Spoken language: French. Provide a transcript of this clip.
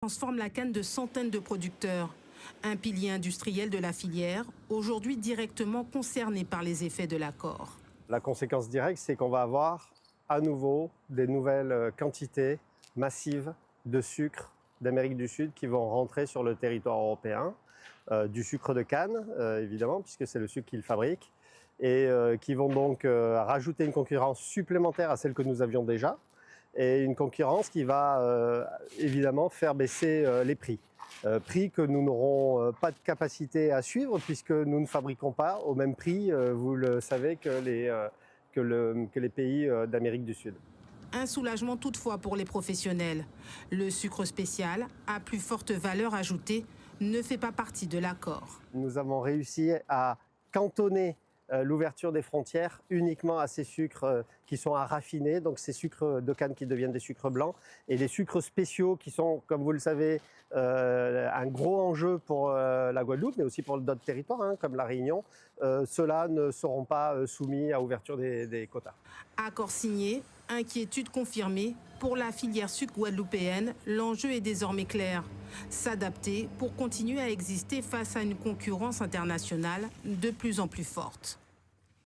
transforme la canne de centaines de producteurs. Un pilier industriel de la filière, aujourd'hui directement concerné par les effets de l'accord. La conséquence directe, c'est qu'on va avoir à nouveau des nouvelles quantités massives de sucre d'Amérique du Sud qui vont rentrer sur le territoire européen. Du sucre de canne, évidemment, puisque c'est le sucre qu'ils fabriquent, et qui vont donc rajouter une concurrence supplémentaire à celle que nous avions déjà, et une concurrence qui va évidemment faire baisser les prix. Prix que nous n'aurons pas de capacité à suivre puisque nous ne fabriquons pas au même prix, vous le savez, que les pays d'Amérique du Sud. Un soulagement toutefois pour les professionnels. Le sucre spécial, à plus forte valeur ajoutée, ne fait pas partie de l'accord. Nous avons réussi à cantonner l'ouverture des frontières uniquement à ces sucres qui sont à raffiner, donc ces sucres de canne qui deviennent des sucres blancs, et les sucres spéciaux qui sont, comme vous le savez, un gros enjeu pour la Guadeloupe, mais aussi pour d'autres territoires, comme la Réunion. Ceux-là ne seront pas soumis à ouverture des quotas. Accord signé, inquiétude confirmée. Pour la filière sucre guadeloupéenne, l'enjeu est désormais clair. S'adapter pour continuer à exister face à une concurrence internationale de plus en plus forte.